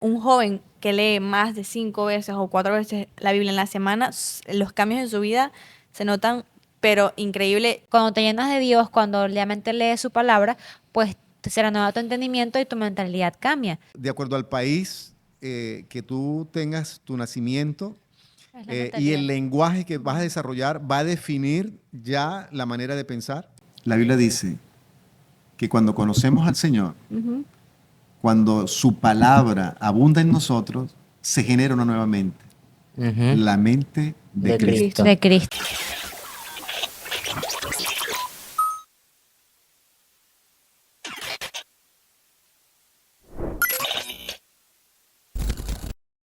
un joven que lee más de 5 veces o 4 veces la Biblia en la semana, los cambios en su vida se notan, pero increíble. Cuando te llenas de Dios, cuando realmente lees su palabra, pues se renueva tu entendimiento y tu mentalidad cambia. De acuerdo al país que tú tengas tu nacimiento Es la y mentalidad. el lenguaje que vas a desarrollar va a definir ya la manera de pensar. La Biblia dice que cuando conocemos al Señor, cuando su palabra abunda en nosotros, se genera una nueva mente. La mente de Cristo. De Cristo.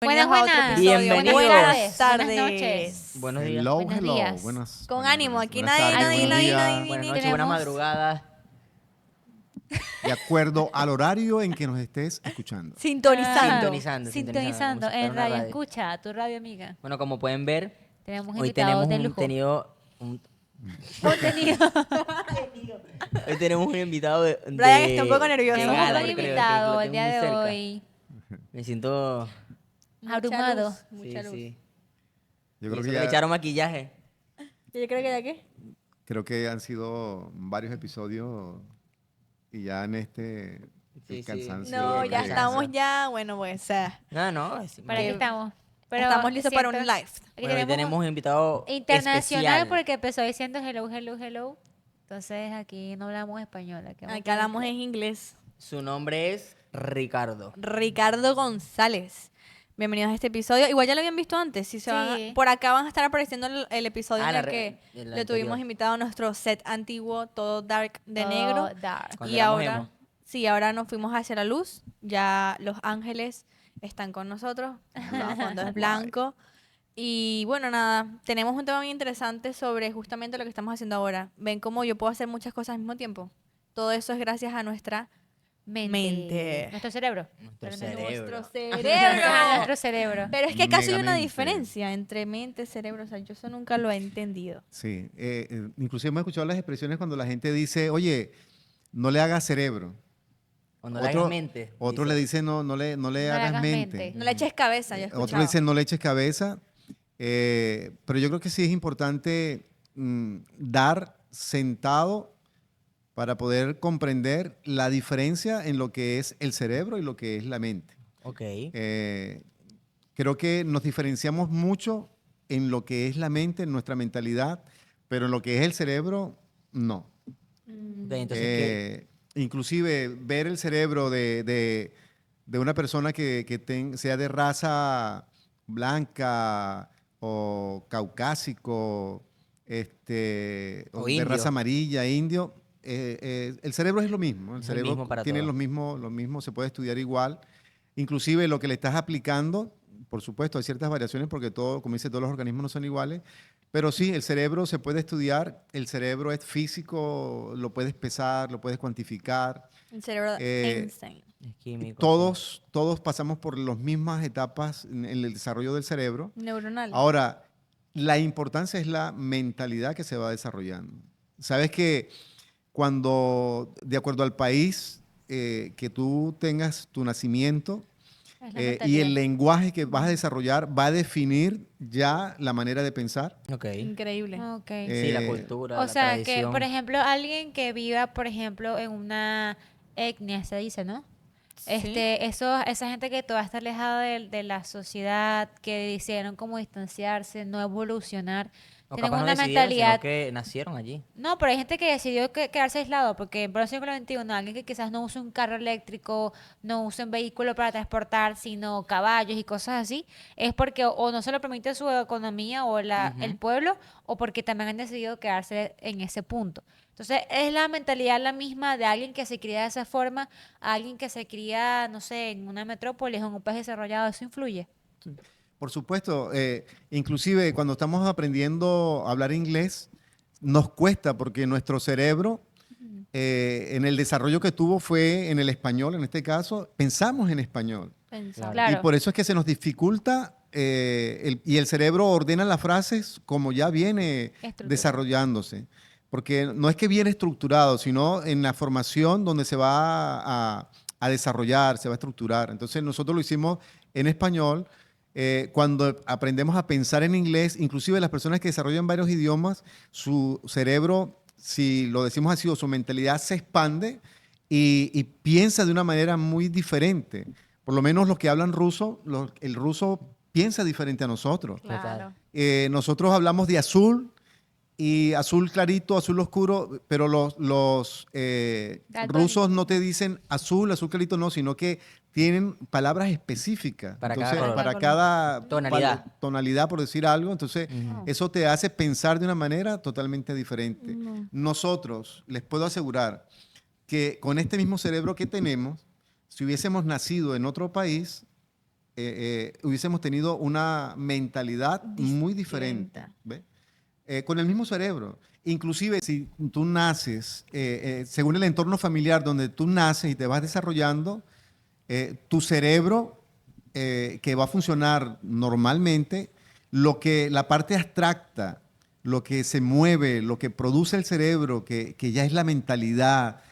Bienvenidos a otro episodio. Bienvenidos. Buenas Tardes, tardes. buenas noches. Buenos días. Hello, Buenos hello. días. Buenas, Con buenas, ánimo, buenas, aquí buenas nadie, tardes, nadie, buenos nadie, días. nadie. Buenas noches, buenas Tenemos- madrugadas. De acuerdo al horario en que nos estés escuchando. Sintonizando. Sintonizando como si fuera en una Radio Escucha, tu radio amiga. Bueno, como pueden ver, Tenemos hoy invitados tenemos de un lujo. tenido, hoy tenemos un invitado de Brian está un poco nervioso. de Tenemos gala, un porque lo invitado el tengo día muy de cerca. hoy. Me siento... Abrumado. Mucha luz. Sí. Yo Y creo eso que que ya, le echaron maquillaje. Yo creo que ya qué. creo que han sido varios episodios y ya en este Sí, el sí. cansancio. No, Sí, ya el estamos cansancio. ya, bueno, pues, o sea, No, ¿Para qué estamos? estamos listos para un siempre- live. Aquí Bueno, hoy tenemos un invitado internacional especial. porque empezó diciendo hello, hello, hello. Entonces aquí no hablamos español. Aquí hablamos en inglés. Su nombre es Ricardo. Ricardo González. Bienvenidos a este episodio. Igual ya lo habían visto antes. Si se van Sí. por acá van a estar apareciendo el episodio Ah, en la el que el le tuvimos anterior. invitado a nuestro set antiguo, todo dark de Todo negro. dark. Cuando Y éramos ahora, emo. sí, ahora nos fuimos hacia la luz. Ya los ángeles están con nosotros. El fondo es blanco. Y bueno, nada, tenemos un tema muy interesante sobre justamente lo que estamos haciendo ahora. ¿Ven cómo yo puedo hacer muchas cosas al mismo tiempo? Todo eso es gracias a nuestra mente. Nuestro cerebro. Nuestro Pero no- cerebro. nuestro Ah, cerebro. nuestro cerebro. Pero es que acaso hay una Megamente. diferencia entre mente y cerebro. O sea, yo eso nunca lo he entendido. Sí, inclusive hemos escuchado las expresiones cuando la gente dice, oye, no le hagas cerebro. Cuando le hagas mente. Otro le dice, no le hagas mente. No le eches cabeza, yo he Otro escuchado. le dice, no le eches cabeza. Pero yo creo que sí es importante dar sentado para poder comprender la diferencia en lo que es el cerebro y lo que es la mente. Ok. Creo que nos diferenciamos mucho en lo que es la mente, en nuestra mentalidad, pero en lo que es el cerebro, no. Ok, entonces, ¿qué? Inclusive ver el cerebro de una persona que sea de raza blanca o caucásico, O o de indio. raza amarilla, indio, el cerebro es lo mismo. El Es el cerebro mismo para tiene todos. lo mismo, se puede estudiar igual. Inclusive lo que le estás aplicando, por supuesto, hay ciertas variaciones porque todo, como dice, todos los organismos no son iguales. Pero sí, el cerebro se puede estudiar, el cerebro es físico, lo puedes pesar, lo puedes cuantificar. El cerebro de Eh, Einstein. Es químico. Todos pasamos por las mismas etapas en el desarrollo del cerebro. Neuronal. Ahora, la importancia es la mentalidad que se va desarrollando. Sabes que cuando, de acuerdo al país que tú tengas tu nacimiento, Es la y mentalidad. el lenguaje que vas a desarrollar va a definir ya la manera de pensar. Ok. Increíble. Ok. Sí, la Eh, cultura, O la sea, que, tradición. por ejemplo, alguien que viva, por ejemplo, en una etnia, se dice, ¿no? Esa gente que todavía está alejada de la sociedad, que decidieron como distanciarse, no evolucionar, O tienen capaz no una decidieron, sino mentalidad. que nacieron allí. No, pero hay gente que decidió quedarse aislado, porque en el siglo XXI, alguien que quizás no use un carro eléctrico, no use un vehículo para transportar, sino caballos y cosas así, es porque o no se lo permite su economía o el pueblo, o porque también han decidido quedarse en ese punto. Entonces, es la mentalidad la misma de alguien que se cría de esa forma, a alguien que se cría, no sé, en una metrópolis o en un país desarrollado, ¿eso influye? Por supuesto, inclusive cuando estamos aprendiendo a hablar inglés, nos cuesta porque nuestro cerebro, en el desarrollo que tuvo fue en el español, en este caso, pensamos en español. Pensar. Claro. Y por eso es que se nos dificulta y el cerebro ordena las frases como ya viene Estructurado. desarrollándose. Porque no es que viene estructurado, sino en la formación donde se va a desarrollar, se va a estructurar. Entonces nosotros lo hicimos en español. Cuando aprendemos a pensar en inglés, inclusive las personas que desarrollan varios idiomas, su cerebro, si lo decimos así, o su mentalidad se expande y piensa de una manera muy diferente. Por lo menos los que hablan ruso, el ruso piensa diferente a nosotros. Claro. Nosotros hablamos de azul y azul clarito, azul oscuro, pero los rusos no te dicen azul clarito, no, sino que tienen palabras específicas. Para cada Entonces, color. para cada Tonalidad. tonalidad, por decir algo. Entonces, Ujú. eso te hace pensar de una manera totalmente diferente. No. Nosotros, les puedo asegurar que con este mismo cerebro que tenemos, si hubiésemos nacido en otro país, hubiésemos tenido una mentalidad muy diferente. Distinta. ¿Ve? Con el mismo cerebro. Inclusive si tú naces, según el entorno familiar donde tú naces y te vas desarrollando, tu cerebro, que va a funcionar normalmente, la parte abstracta, lo que se mueve, lo que produce el cerebro, que ya es la mentalidad,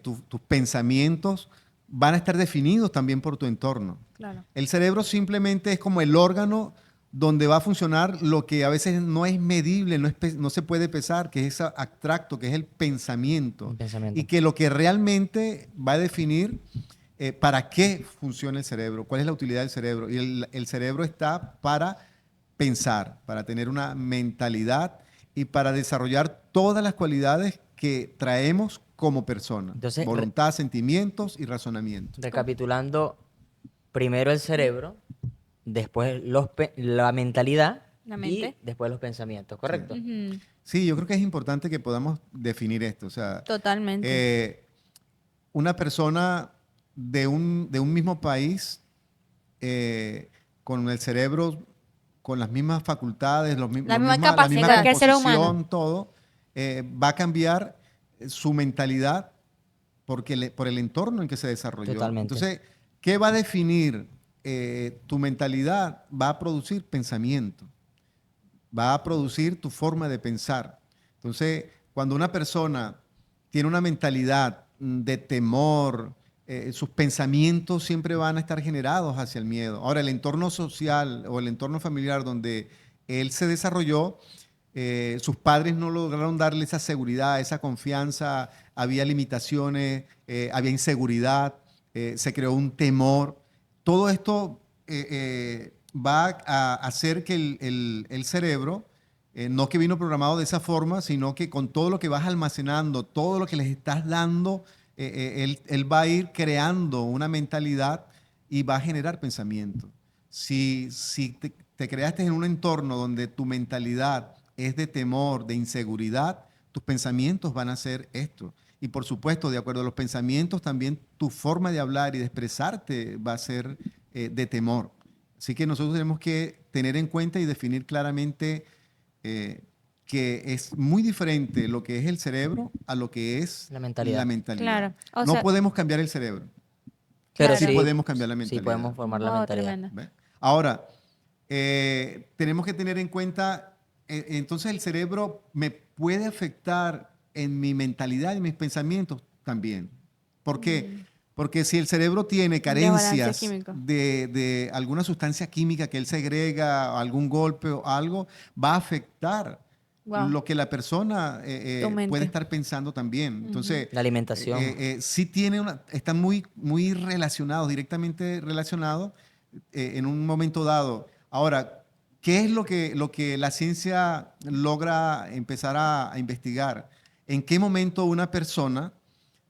tus pensamientos, van a estar definidos también por tu entorno. Claro. El cerebro simplemente es como el órgano donde va a funcionar lo que a veces no es medible, no se puede pesar, que es abstracto, que es el pensamiento. El pensamiento. Y que lo que realmente va a definir para qué funciona el cerebro, cuál es la utilidad del cerebro. Y el cerebro está para pensar, para tener una mentalidad y para desarrollar todas las cualidades que traemos como personas. Entonces, voluntad, sentimientos y razonamiento. Recapitulando, primero el cerebro, después la mentalidad La mente. y después los pensamientos, ¿correcto? Ujú. Sí, yo creo que es importante que podamos definir esto. O sea, Totalmente. una persona de un mismo país, con el cerebro, con las mismas facultades, La misma la misma capacidad. Cualquier ser humano. composición, todo, va a cambiar su mentalidad por el entorno en que se desarrolló. Totalmente. Entonces, ¿qué va a definir tu mentalidad? Va a producir pensamiento, va a producir tu forma de pensar. Entonces, cuando una persona tiene una mentalidad de temor, sus pensamientos siempre van a estar generados hacia el miedo. Ahora, el entorno social o el entorno familiar donde él se desarrolló, sus padres no lograron darle esa seguridad, esa confianza, había limitaciones, había inseguridad, se creó un temor. Todo esto va a hacer que el cerebro, no que vino programado de esa forma, sino que con todo lo que vas almacenando, todo lo que les estás dando, él va a ir creando una mentalidad y va a generar pensamiento. Si te creaste en un entorno donde tu mentalidad es de temor, de inseguridad, tus pensamientos van a ser esto. Y por supuesto, de acuerdo a los pensamientos, también tu forma de hablar y de expresarte va a ser de temor. Así que nosotros tenemos que tener en cuenta y definir claramente que es muy diferente lo que es el cerebro a lo que es La mentalidad. la mentalidad. Claro. O No sea- podemos cambiar el cerebro, Pero sí sí podemos cambiar la sí mentalidad. podemos formar la Wow, mentalidad. tremendo. ¿Ve? Ahora, tenemos que tener en cuenta, entonces el cerebro me puede afectar en mi mentalidad y mis pensamientos también. ¿Por qué? Porque si el cerebro tiene Desbalance carencias químico. de alguna sustancia química que él segrega, algún golpe o algo, va a afectar Wow. lo que la persona Tu mente. puede estar pensando también. Entonces, La alimentación. sí están muy relacionados, directamente relacionados en un momento dado. Ahora, ¿qué es lo que la ciencia logra empezar a investigar? ¿En qué momento una persona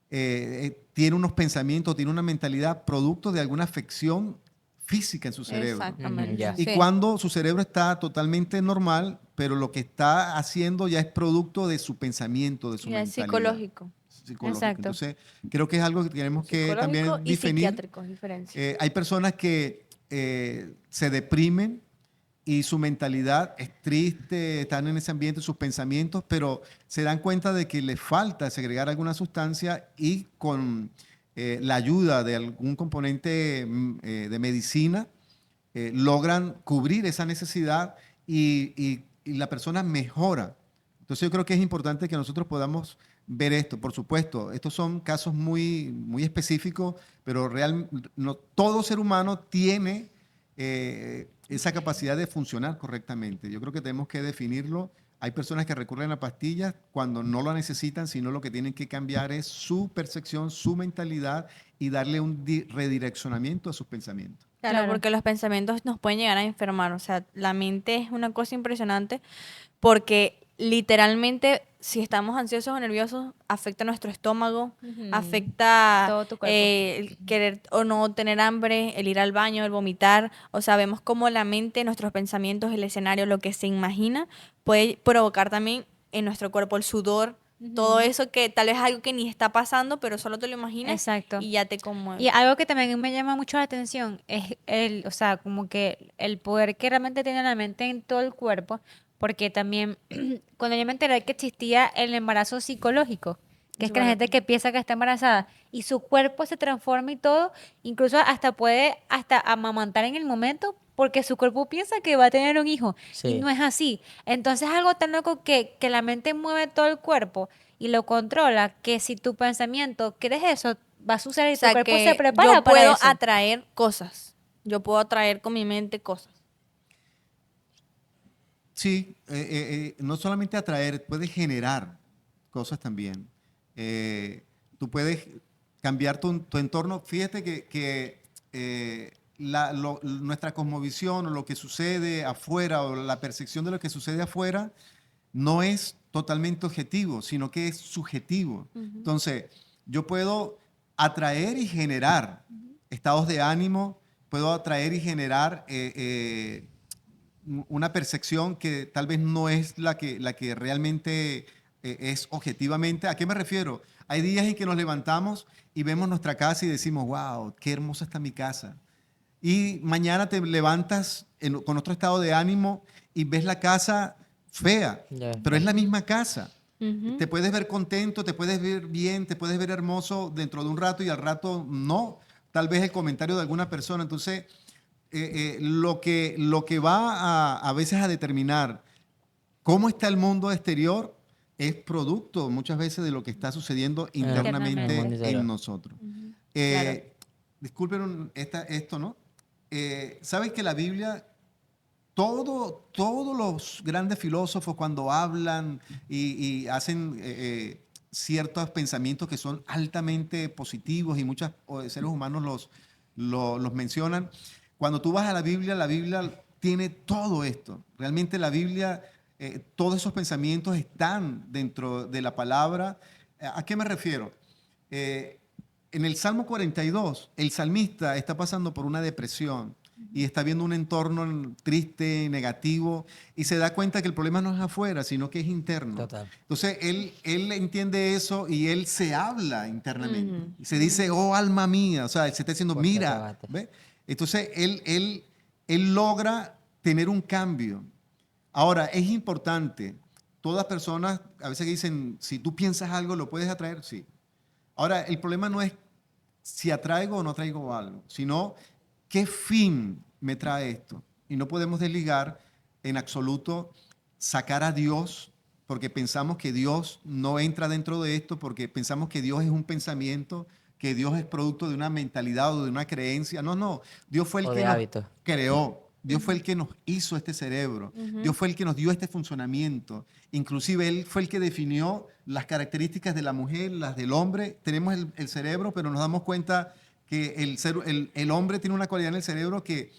tiene unos pensamientos, tiene una mentalidad producto de alguna afección física en su cerebro? Exactamente. Ujú, ya. Y Sí. cuando su cerebro está totalmente normal, pero lo que está haciendo ya es producto de su pensamiento, de su Y es mentalidad. psicológico. Psicológico. Exacto. Entonces, creo que es algo que tenemos que Psicológico también y definir. psiquiátrico, diferencia. Hay personas que se deprimen y su mentalidad es triste, están en ese ambiente, sus pensamientos, pero se dan cuenta de que les falta segregar alguna sustancia y con la ayuda de algún componente de medicina, logran cubrir esa necesidad y la persona mejora. Entonces yo creo que es importante que nosotros podamos ver esto. Por supuesto, estos son casos muy, muy específicos, pero no, todo ser humano tiene esa capacidad de funcionar correctamente. Yo creo que tenemos que definirlo. Hay personas que recurren a pastillas cuando no lo necesitan, sino lo que tienen que cambiar es su percepción, su mentalidad y darle un redireccionamiento a sus pensamientos. Claro, Claro. porque los pensamientos nos pueden llegar a enfermar. O sea, la mente es una cosa impresionante porque literalmente si estamos ansiosos o nerviosos afecta nuestro estómago, afecta Todo tu cuerpo. el querer o no tener hambre, el ir al baño, el vomitar. O sea, vemos cómo la mente, nuestros pensamientos, el escenario, lo que se imagina puede provocar también en nuestro cuerpo el sudor, todo eso que tal vez es algo que ni está pasando, pero solo te lo imaginas Exacto. y ya te conmueve. Y algo que también me llama mucho la atención es o sea, como que el poder que realmente tiene la mente en todo el cuerpo, porque también cuando yo me enteré que existía el embarazo psicológico, que es que la gente que piensa que está embarazada y su cuerpo se transforma y todo, incluso hasta puede hasta amamantar en el momento porque su cuerpo piensa que va a tener un hijo y Sí. no es así. Entonces es algo tan loco que la mente mueve todo el cuerpo y lo controla, que si tu pensamiento crees eso, va a suceder y O sea, tu cuerpo que se prepara yo para puedo eso. atraer cosas. Yo puedo atraer con mi mente cosas. Sí, no solamente atraer, puedes generar cosas también. Tú puedes cambiar tu entorno. Fíjate que nuestra cosmovisión o lo que sucede afuera o la percepción de lo que sucede afuera no es totalmente objetivo, sino que es subjetivo. Entonces, yo puedo atraer y generar estados de ánimo, puedo atraer y generar una percepción que tal vez no es la que realmente es objetivamente. ¿A qué me refiero? Hay días en que nos levantamos y vemos nuestra casa y decimos, wow, qué hermosa está mi casa. Y mañana te levantas con otro estado de ánimo y ves la casa fea, Ya. pero es la misma casa. Ujú. Te puedes ver contento, te puedes ver bien, te puedes ver hermoso dentro de un rato y al rato no. Tal vez el comentario de alguna persona. Entonces, lo que va a veces a determinar cómo está el mundo exterior es producto muchas veces de lo que está sucediendo internamente Internamente. en nosotros. Disculpen esto, ¿no? ¿Sabes que la Biblia, todos los grandes filósofos cuando hablan y hacen ciertos pensamientos que son altamente positivos y muchos seres humanos los mencionan, cuando tú vas a la Biblia tiene todo esto. Realmente la Biblia, todos esos pensamientos están dentro de la palabra. ¿A qué me refiero? En el Salmo 42, el salmista está pasando por una depresión y está viendo un entorno triste, negativo, y se da cuenta que el problema no es afuera, sino que es interno. Total. Entonces, él entiende eso y él se habla internamente. Y se dice, oh, alma mía. O sea, él se está diciendo, ¿Por qué mira. acabaste? ¿Ve? Entonces, él logra tener un cambio. Ahora, es importante. Todas personas a veces dicen, si tú piensas algo, ¿lo puedes atraer? Sí. Ahora, el problema no es si atraigo o no traigo algo, sino qué fin me trae esto. Y no podemos desligar en absoluto sacar a Dios porque pensamos que Dios no entra dentro de esto, porque pensamos que Dios es un pensamiento, que Dios es producto de una mentalidad o de una creencia. No, no. Dios fue el O que de nos hábitos. creó. Dios fue el que nos hizo este cerebro. Dios fue el que nos dio este funcionamiento. Inclusive Él fue el que definió las características de la mujer, las del hombre. Tenemos el cerebro, pero nos damos cuenta que el hombre tiene una cualidad en el cerebro que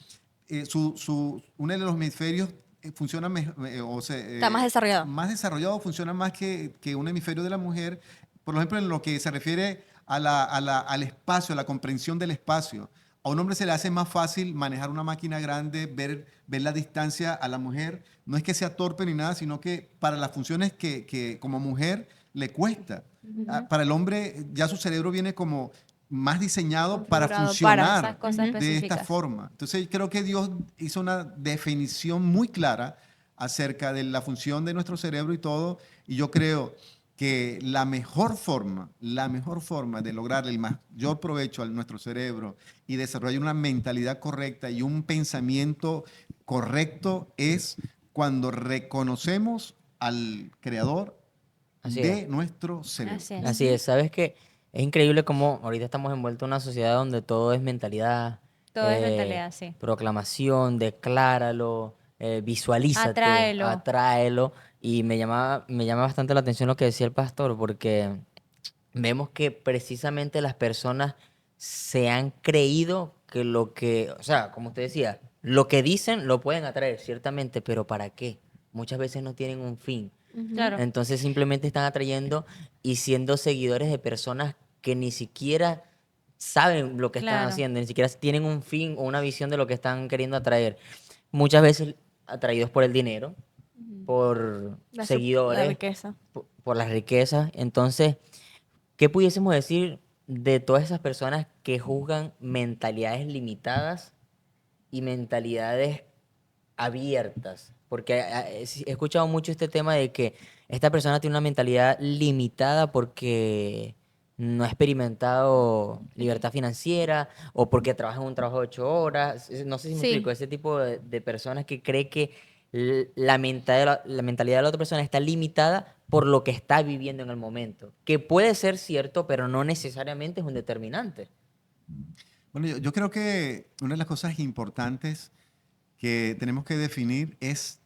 uno de los hemisferios funciona Está más desarrollado. más desarrollado, funciona más que un hemisferio de la mujer. Por ejemplo, en lo que se refiere al espacio, a la comprensión del espacio. A un hombre se le hace más fácil manejar una máquina grande, ver la distancia. A la mujer no es que sea torpe ni nada, sino que para las funciones que como mujer le cuesta. Para el hombre ya su cerebro viene como más diseñado para Configurado funcionar esas cosas de esta específicas. forma. Entonces creo que Dios hizo una definición muy clara acerca de la función de nuestro cerebro y todo, y yo creo que la mejor forma de lograr el mayor provecho a nuestro cerebro y desarrollar una mentalidad correcta y un pensamiento correcto es cuando reconocemos al Creador, Así de es. nuestro cerebro. Así es. Así es, sabes que es increíble cómo ahorita estamos envueltos en una sociedad donde todo es mentalidad, Todo es mentalidad, sí. proclamación, decláralo, visualízate, Atráelo. atráelo. Y me llama bastante la atención lo que decía el pastor, porque vemos que precisamente las personas se han creído que o sea, como usted decía, lo que dicen lo pueden atraer, ciertamente, pero ¿para qué? Muchas veces no tienen un fin. Claro. Entonces simplemente están atrayendo y siendo seguidores de personas que ni siquiera saben lo que están Claro. haciendo, ni siquiera tienen un fin o una visión de lo que están queriendo atraer. Muchas veces atraídos por el dinero, por La seguidores, riqueza. por las riquezas. Entonces, ¿qué pudiésemos decir de todas esas personas que juzgan mentalidades limitadas y mentalidades abiertas? Porque he escuchado mucho este tema de que esta persona tiene una mentalidad limitada porque no ha experimentado libertad financiera o porque trabaja en un trabajo de 8 horas. No sé si me explico, Sí, ese tipo de personas que cree que la mentalidad de la otra persona está limitada por lo que está viviendo en el momento, que puede ser cierto, pero no necesariamente es un determinante. Bueno, yo creo que una de las cosas importantes que tenemos que definir es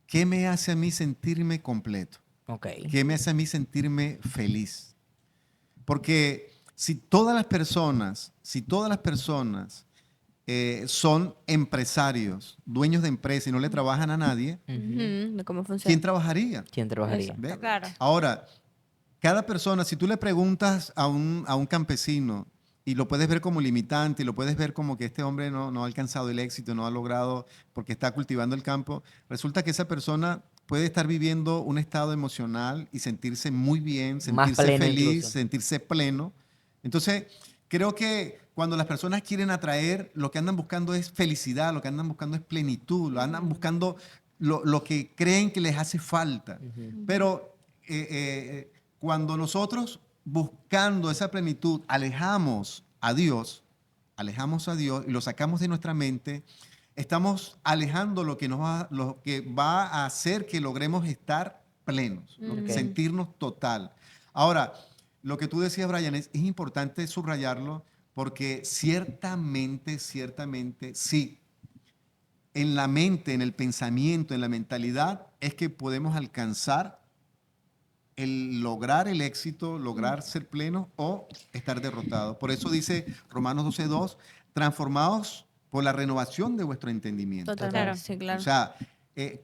qué me hace a mí sentirme completo, Ok. qué me hace a mí sentirme feliz. Porque si todas las personas son empresarios, dueños de empresa y no le trabajan a nadie, ujú, de cómo ¿quién funciona. trabajaría? ¿Quién trabajaría? ¿Ve? Claro. Ahora, cada persona, si tú le preguntas a un campesino y lo puedes ver como limitante y lo puedes ver como que este hombre no ha alcanzado el éxito, no ha logrado porque está cultivando el campo, resulta que esa persona puede estar viviendo un estado emocional y sentirse muy bien, Más sentirse pleno feliz, incluso. sentirse pleno. Entonces, creo que cuando las personas quieren atraer, lo que andan buscando es felicidad, lo que andan buscando es plenitud, lo andan buscando lo que creen que les hace falta. Pero cuando nosotros buscando esa plenitud alejamos a Dios y lo sacamos de nuestra mente, estamos alejando lo que va a hacer que logremos estar plenos, Ok. sentirnos total. Ahora, lo que tú decías, Brian, es importante subrayarlo porque ciertamente, sí, en la mente, en el pensamiento, en la mentalidad, es que podemos alcanzar el lograr el éxito, lograr ser pleno o estar derrotado. Por eso dice Romanos 12:2, transformados por la renovación de vuestro entendimiento. Totalmente, Claro. sí, O claro. sea,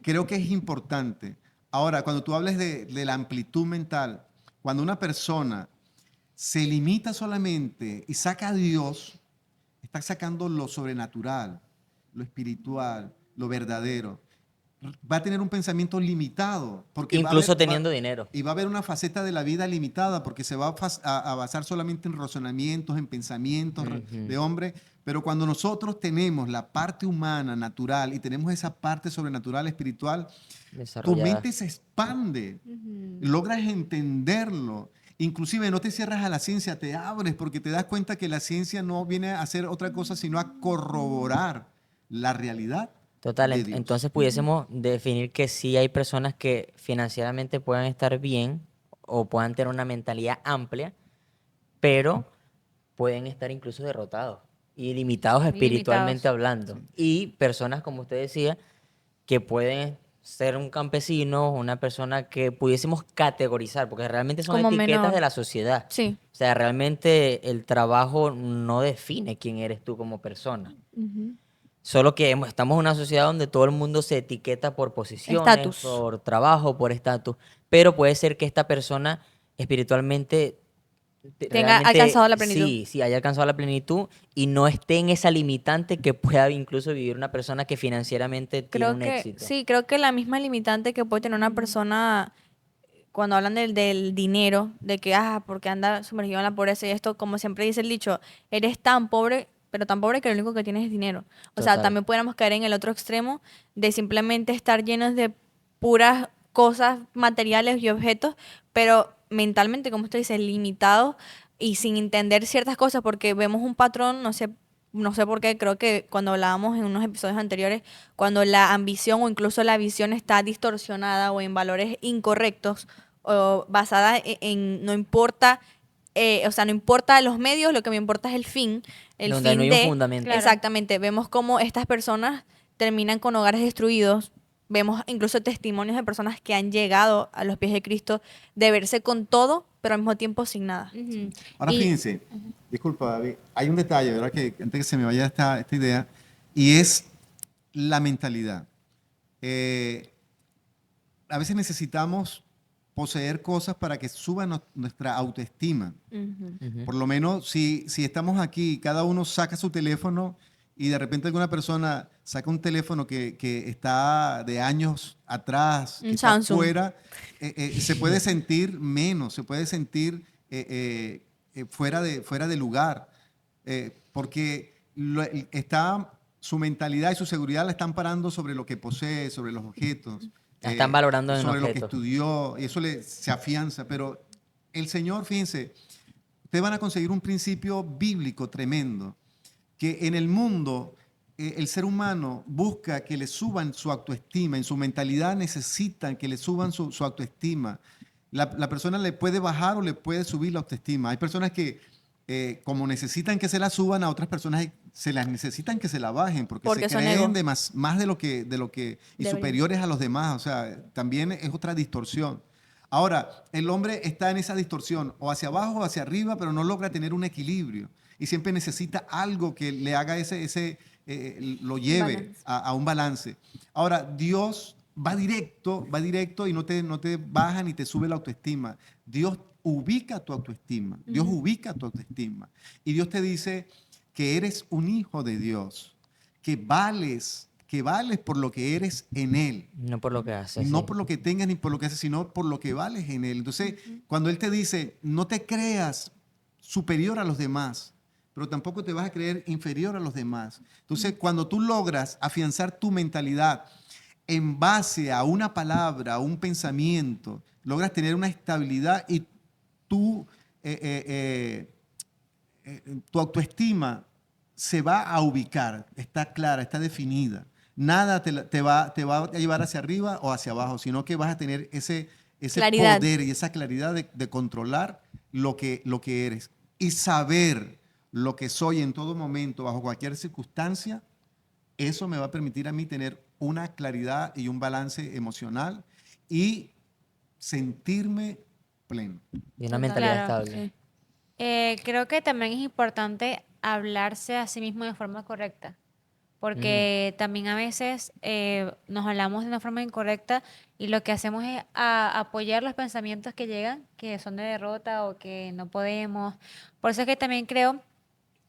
creo que es importante. Ahora, cuando tú hables de la amplitud mental, cuando una persona se limita solamente y saca a Dios, está sacando lo sobrenatural, lo espiritual, lo verdadero. Va a tener un pensamiento limitado, porque Incluso teniendo dinero. y va a haber una faceta de la vida limitada, porque se va a basar solamente en razonamientos, en pensamientos de hombre. Pero cuando nosotros tenemos la parte humana, natural, y tenemos esa parte sobrenatural, espiritual, tu Desarrollada. mente se expande, logras entenderlo. Inclusive no te cierras a la ciencia, te abres porque te das cuenta que la ciencia no viene a hacer otra cosa sino a corroborar la realidad Total, de Dios. entonces pudiésemos definir que sí hay personas que financieramente puedan estar bien o puedan tener una mentalidad amplia, pero pueden estar incluso derrotados y limitados espiritualmente Limitados. hablando. Y personas, como usted decía, que pueden ser un campesino, una persona que pudiésemos categorizar, porque realmente son Como etiquetas menor. de la sociedad. Sí. O sea, realmente el trabajo no define quién eres tú como persona. Ujú. Solo que estamos en una sociedad donde todo el mundo se etiqueta por posiciones, Estatus. por trabajo, por estatus. Pero puede ser que esta persona espiritualmente Tenga alcanzado la plenitud. sí, haya alcanzado la plenitud y no esté en esa limitante que pueda incluso vivir una persona que financieramente tiene Creo un que, éxito. sí, creo que la misma limitante que puede tener una persona cuando hablan del dinero, de que, porque anda sumergido en la pobreza y esto, como siempre dice el dicho, eres tan pobre, pero tan pobre que lo único que tienes es dinero. O sea, Total. también podríamos caer en el otro extremo de simplemente estar llenos de puras cosas materiales y objetos, pero mentalmente, como usted dice, limitados y sin entender ciertas cosas, porque vemos un patrón, no sé por qué, creo que cuando hablábamos en unos episodios anteriores, cuando la ambición o incluso la visión está distorsionada o en valores incorrectos, o basada no importa, o sea, no importa los medios, lo que me importa es el fin, el Donde no fin hay un de, fundamento. Claro. exactamente, vemos cómo estas personas terminan con hogares destruidos, vemos incluso testimonios de personas que han llegado a los pies de Cristo de verse con todo, pero al mismo tiempo sin nada. Ujú. Ahora Y- fíjense, disculpa David, hay un detalle, ¿verdad? Que antes que se me vaya esta idea, y es la mentalidad. Eh, a veces necesitamos poseer cosas para que suba nuestra autoestima. Ujú. Ujú. Por lo menos si estamos aquí, cada uno saca su teléfono y de repente alguna persona saca un teléfono que está de años atrás, que Un está Samsung. fuera, se puede sentir menos, se puede sentir fuera de lugar, porque su mentalidad y su seguridad la están parando sobre lo que posee, sobre los objetos, La están valorando en sobre lo que objetos. estudió, y eso se afianza, pero el Señor, fíjense, ustedes van a conseguir un principio bíblico tremendo, que en el mundo el ser humano busca que le suban su autoestima, en su mentalidad necesitan que le suban su autoestima. La persona le puede bajar o le puede subir la autoestima. Hay personas que como necesitan que se la suban, a otras personas se las necesitan que se la bajen porque Porque se son creen ego. de más de lo que y Deberían. superiores a los demás. O sea, también es otra distorsión. Ahora, el hombre está en esa distorsión, o hacia abajo o hacia arriba, pero no logra tener un equilibrio. Y siempre necesita algo que le haga lo lleve Balance. a un balance. Ahora, Dios va directo y no te baja ni te sube la autoestima. Dios ubica tu autoestima. Dios ubica tu autoestima. Y Dios te dice que eres un hijo de Dios, que vales por lo que eres en Él. No por lo que haces. No Sí. por lo que tengas ni por lo que haces, sino por lo que vales en Él. Entonces, cuando Él te dice, no te creas superior a los demás, pero tampoco te vas a creer inferior a los demás. Entonces, cuando tú logras afianzar tu mentalidad en base a una palabra, a un pensamiento, logras tener una estabilidad y tú, tu autoestima se va a ubicar, está clara, está definida. Nada te va a llevar hacia arriba o hacia abajo, sino que vas a tener ese Claridad. poder y esa claridad de controlar lo que eres y saber lo que soy en todo momento, bajo cualquier circunstancia. Eso me va a permitir a mí tener una claridad y un balance emocional y sentirme pleno. Y una Total. mentalidad Claro. estable. Sí. Creo que también es importante hablarse a sí mismo de forma correcta, porque también a veces nos hablamos de una forma incorrecta y lo que hacemos es apoyar los pensamientos que llegan, que son de derrota o que no podemos. Por eso es que también creo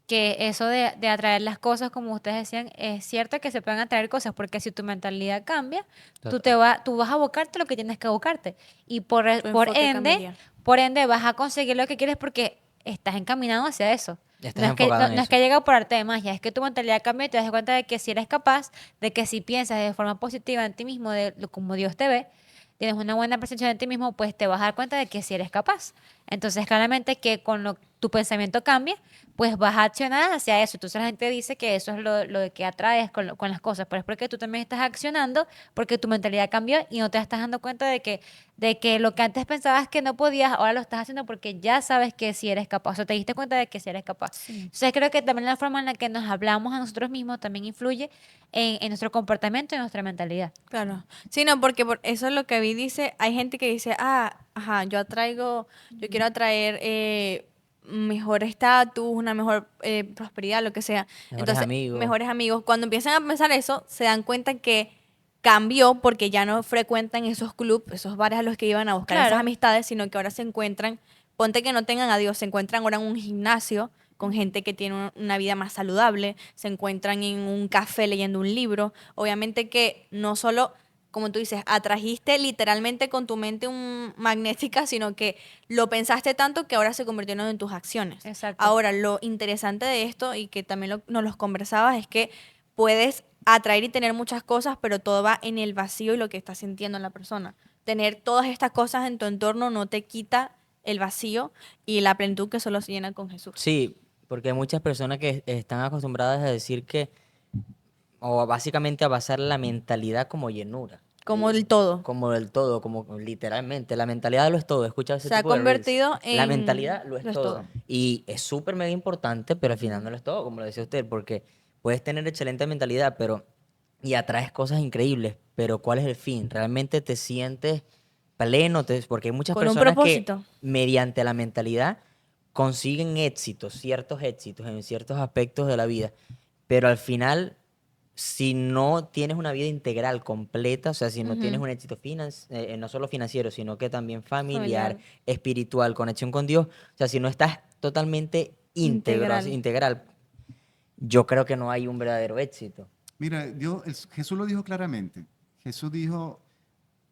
que eso de atraer las cosas, como ustedes decían, es cierto que se pueden atraer cosas, porque si tu mentalidad cambia, tú vas a abocarte a lo que tienes que abocarte. Y Tu enfoque cambiaría. por ende vas a conseguir lo que quieres porque estás encaminado hacia eso. Estás enfocado en No es eso. que llega por arte de magia, es que tu mentalidad cambia y te das cuenta de que si eres capaz, de que si piensas de forma positiva en ti mismo, como Dios te ve, tienes una buena percepción de ti mismo, pues te vas a dar cuenta de que si eres capaz. Entonces, claramente que tu pensamiento cambia, pues vas a accionar hacia eso. Entonces la gente dice que eso es lo de que atraes con las cosas, pero es porque tú también estás accionando, porque tu mentalidad cambió y no te estás dando cuenta de que lo que antes pensabas que no podías, ahora lo estás haciendo porque ya sabes que si eres capaz, o te diste cuenta de que si eres capaz. Entonces creo que también la forma en la que nos hablamos a nosotros mismos también influye en nuestro comportamiento y en nuestra mentalidad. Claro. Sí, no, porque eso es lo que vi dice, hay gente que dice, ajá, yo quiero atraer mejor estatus, una mejor prosperidad, lo que sea. Mejores Entonces, amigos. mejores amigos. Cuando empiezan a pensar eso, se dan cuenta que cambió porque ya no frecuentan esos clubes, esos bares a los que iban a buscar Claro. esas amistades, sino que ahora se encuentran, ponte que no tengan a Dios, se encuentran ahora en un gimnasio con gente que tiene una vida más saludable, se encuentran en un café leyendo un libro. Obviamente que no solo, como tú dices, atrajiste literalmente con tu mente un magnética, sino que lo pensaste tanto que ahora se convirtió en tus acciones. Exacto. Ahora, lo interesante de esto, y que también nos los conversabas, es que puedes atraer y tener muchas cosas, pero todo va en el vacío y lo que está sintiendo la persona. Tener todas estas cosas en tu entorno no te quita el vacío y la plenitud que solo se llena con Jesús. Sí, porque hay muchas personas que están acostumbradas a decir que, o básicamente a basar la mentalidad como llenura. como el todo. como del todo, como literalmente. La mentalidad lo es todo. He escuchado ese Se ha tipo de reels. convertido La en... mentalidad lo es lo es todo. todo. Y es súper mega importante, pero al final no lo es todo, como lo decía usted, porque puedes tener excelente mentalidad, pero y atraes cosas increíbles, pero ¿cuál es el fin? ¿Realmente te sientes pleno? Porque hay muchas Con un personas que propósito. mediante la mentalidad consiguen éxitos, ciertos éxitos en ciertos aspectos de la vida, pero al final si no tienes una vida integral completa, o sea, si no tienes Ujú. un éxito no solo financiero, sino que también familiar, Familiar. espiritual, conexión con Dios, o sea, si no estás totalmente íntegro, Integral. integral, yo creo que no hay un verdadero éxito. Mira, Jesús lo dijo claramente. Jesús dijo,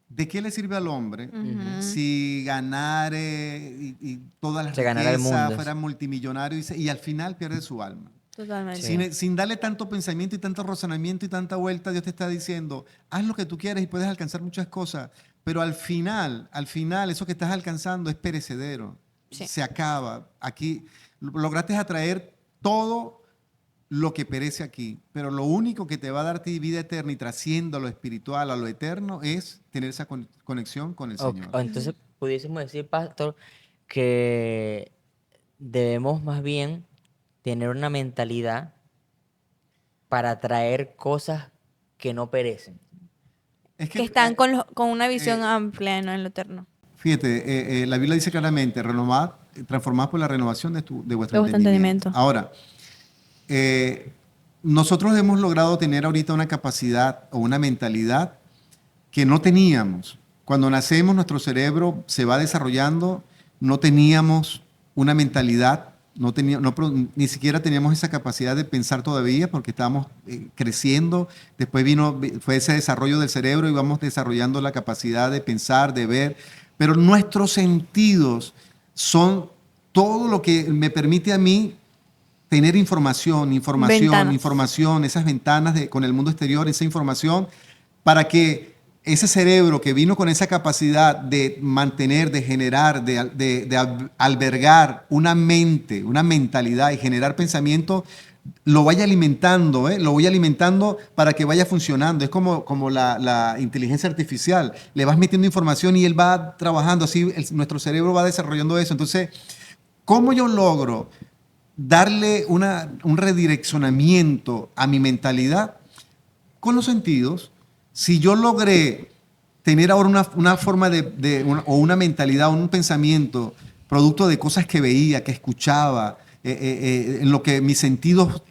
¿de qué le sirve al hombre Ujú. si ganare y todas las Se ganará el riquezas, mundo. fuera multimillonario y al final pierde su alma? Totalmente. Sí. Sin darle tanto pensamiento y tanto razonamiento y tanta vuelta, Dios te está diciendo, haz lo que tú quieres y puedes alcanzar muchas cosas, pero al final, eso que estás alcanzando es perecedero, Sí. se acaba. Aquí lograste atraer todo lo que perece aquí, pero lo único que te va a darte vida eterna y trasciende a lo espiritual, a lo eterno, es tener esa conexión con el Señor. O entonces pudiésemos decir, pastor, que debemos más bien tener una mentalidad para atraer cosas que no perecen. Es Que están con una eh, visión amplia, ¿no? En lo eterno. fíjate, la Biblia dice claramente, renovad, transformad por la renovación de vuestro De vuestro entendimiento. entendimiento. Ahora, nosotros hemos logrado tener ahorita una capacidad o una mentalidad que no teníamos. Cuando nacemos, nuestro cerebro se va desarrollando, no teníamos una mentalidad, ni siquiera teníamos esa capacidad de pensar todavía porque estábamos creciendo. Después fue ese desarrollo del cerebro y vamos desarrollando la capacidad de pensar, de ver. Pero nuestros sentidos son todo lo que me permite a mí tener Ventanas. información, esas ventanas con el mundo exterior, esa información, para que ese cerebro que vino con esa capacidad de mantener, de generar, de albergar una mente, una mentalidad y generar pensamiento, lo vaya alimentando, lo voy alimentando para que vaya funcionando. Es como la inteligencia artificial. Le vas metiendo información y él va trabajando, así nuestro cerebro va desarrollando eso. Entonces, ¿cómo yo logro darle un redireccionamiento a mi mentalidad? Con los sentidos. Si yo logré tener ahora una forma o una mentalidad, un pensamiento, producto de cosas que veía, que escuchaba, en lo que mis sentidos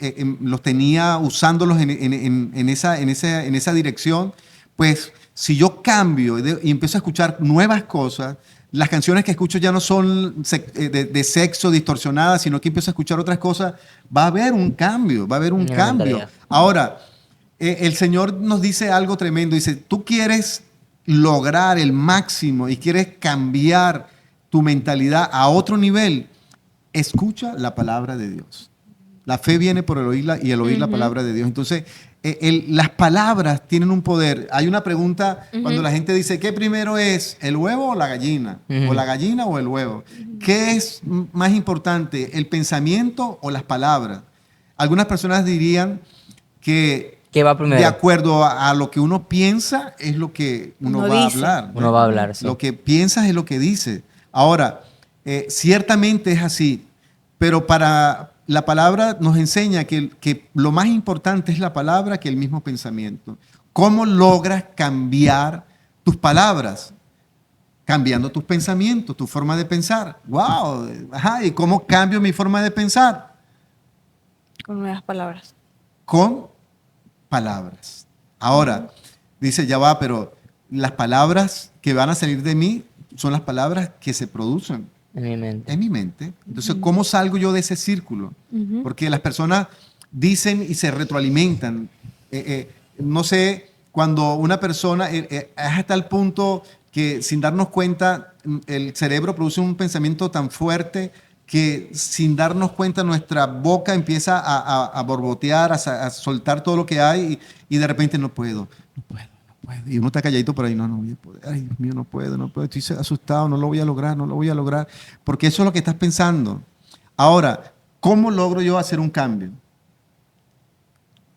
los tenía usándolos en esa dirección, pues si yo cambio y empiezo a escuchar nuevas cosas, las canciones que escucho ya no son de sexo distorsionadas, sino que empiezo a escuchar otras cosas, va a haber un cambio, va a haber un Una cambio. mentalidad. Ahora, el Señor nos dice algo tremendo. Dice, tú quieres lograr el máximo y quieres cambiar tu mentalidad a otro nivel, escucha la palabra de Dios. La fe viene por el oírla y el oír la palabra de Dios. Entonces, las palabras tienen un poder. Hay una pregunta cuando la gente dice, ¿qué primero es, el huevo o la gallina? ¿O la gallina o el huevo? ¿Qué es más importante, el pensamiento o las palabras? Algunas personas dirían que ¿Qué va primero? de acuerdo a lo que uno piensa es lo que uno Uno va a dice. hablar. Uno va a hablar, sí. Lo que piensas es lo que dice. Ahora, ciertamente es así, pero para la palabra nos enseña que lo más importante es la palabra que el mismo pensamiento. ¿Cómo logras cambiar tus palabras? Cambiando tus pensamientos, tu forma de pensar. ¡Wow! Ajá, ¿y cómo cambio mi forma de pensar? Con nuevas palabras. Con palabras. Ahora, dice, ya va, pero las palabras que van a salir de mí son las palabras que se producen En mi mente. en mi mente. Entonces, ¿cómo salgo yo de ese círculo? Porque las personas dicen y se retroalimentan. No sé, cuando una persona es hasta el punto que sin darnos cuenta, el cerebro produce un pensamiento tan fuerte que sin darnos cuenta nuestra boca empieza a borbotear, a soltar todo lo que hay y de repente no puedo. Y uno está calladito por ahí, no voy a poder, ay Dios mío, no puedo, estoy asustado, no lo voy a lograr, porque eso es lo que estás pensando. Ahora, ¿cómo logro yo hacer un cambio?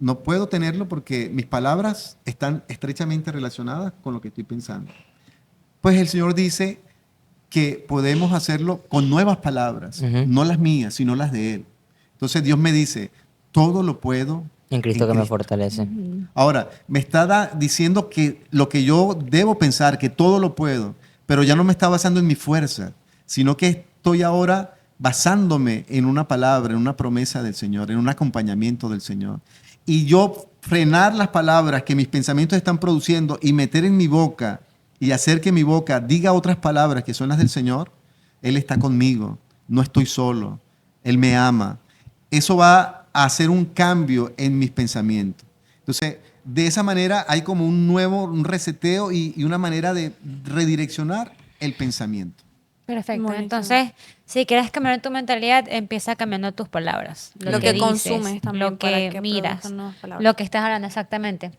no puedo tenerlo porque mis palabras están estrechamente relacionadas con lo que estoy pensando. Pues el Señor dice que podemos hacerlo con nuevas palabras, Ujú. no las mías, sino las de Él. Entonces Dios me dice, todo lo puedo En Cristo que me Cristo. fortalece. Ahora, me está diciendo que lo que yo debo pensar, que todo lo puedo, pero ya no me está basando en mi fuerza, sino que estoy ahora basándome en una palabra, en una promesa del Señor, en un acompañamiento del Señor. Y yo frenar las palabras que mis pensamientos están produciendo y meter en mi boca y hacer que mi boca diga otras palabras que son las del Señor, Él está conmigo, no estoy solo, Él me ama. Eso va a hacer un cambio en mis pensamientos. Entonces, de esa manera hay como un reseteo y una manera de redireccionar el pensamiento. Perfecto. Buenísimo. Entonces, si quieres cambiar tu mentalidad, empieza cambiando tus palabras. Lo que dices, consumes también lo para que que miras, produzcan nuevas palabras. lo que estás hablando exactamente.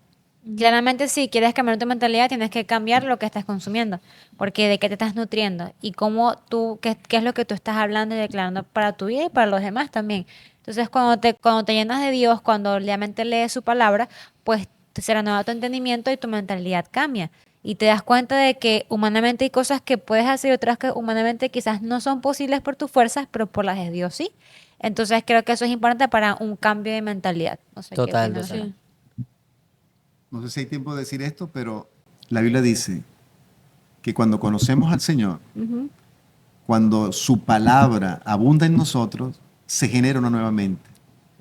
Claramente, si quieres cambiar tu mentalidad, tienes que cambiar lo que estás consumiendo, porque de qué te estás nutriendo y cómo tú, qué es lo que tú estás hablando y declarando para tu vida y para los demás también. Entonces, cuando te llenas de Dios, cuando realmente lees su palabra, pues se renueva tu entendimiento y tu mentalidad cambia. Y te das cuenta de que humanamente hay cosas que puedes hacer y otras que humanamente quizás no son posibles por tus fuerzas, pero por las de Dios sí. Entonces, creo que eso es importante para un cambio de mentalidad. No sé qué Total, opinas, total. Ana. Sí. No sé si hay tiempo de decir esto, pero la Biblia dice que cuando conocemos al Señor, cuando su palabra abunda en nosotros, se genera una nueva mente,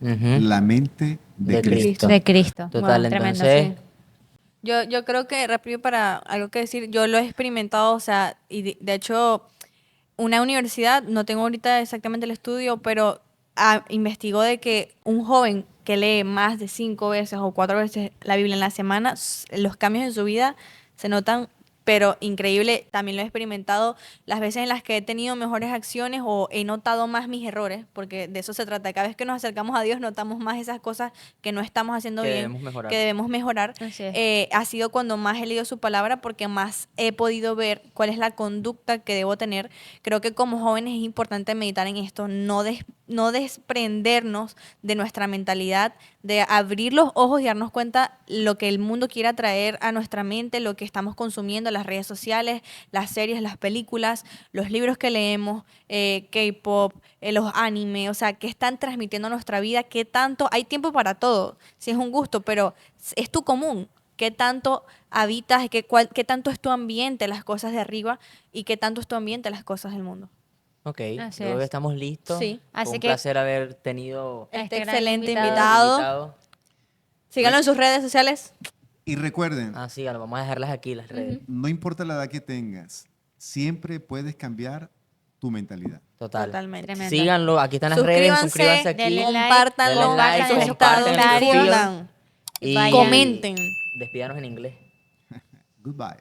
Ujú. la mente de De Cristo. Cristo. De Cristo. Total, Wow, tremendo, entonces, sí. Yo creo que, rápido para algo que decir, yo lo he experimentado, o sea, y de hecho, una universidad, no tengo ahorita exactamente el estudio, pero investigó de que un joven que lee más de 5 veces o 4 veces la Biblia en la semana, los cambios en su vida se notan, pero increíble. También lo he experimentado las veces en las que he tenido mejores acciones o he notado más mis errores, porque de eso se trata. Cada vez que nos acercamos a Dios, notamos más esas cosas que no estamos haciendo que bien, debemos mejorar. que debemos mejorar. Así es. Ha sido cuando más he leído su palabra, porque más he podido ver cuál es la conducta que debo tener. Creo que como jóvenes es importante meditar en esto, no desprendernos de nuestra mentalidad, de abrir los ojos y darnos cuenta lo que el mundo quiere traer a nuestra mente, lo que estamos consumiendo, las redes sociales, las series, las películas, los libros que leemos, K-pop, los animes, o sea, qué están transmitiendo a nuestra vida, qué tanto, hay tiempo para todo, si es un gusto, pero es tu común. ¿Qué tanto habitas, qué tanto es tu ambiente, las cosas de arriba, y qué tanto es tu ambiente, las cosas del mundo? Ok, Así yo creo que es. estamos listos. Sí. Fue Así un que placer haber tenido Este gran excelente este invitado. invitado. Síganlo en sus redes sociales. Y recuerden, Ah, sí, vamos a dejarlas aquí, las redes. no importa la edad que tengas, siempre puedes cambiar tu mentalidad. Total. Totalmente. Tremendo. Síganlo, aquí están las redes, suscríbanse aquí. denle like, Compártanlo, denle like, en sus compartan estados, el perfil. difundan, Y Vayan. comenten. despídanos en inglés. Goodbye.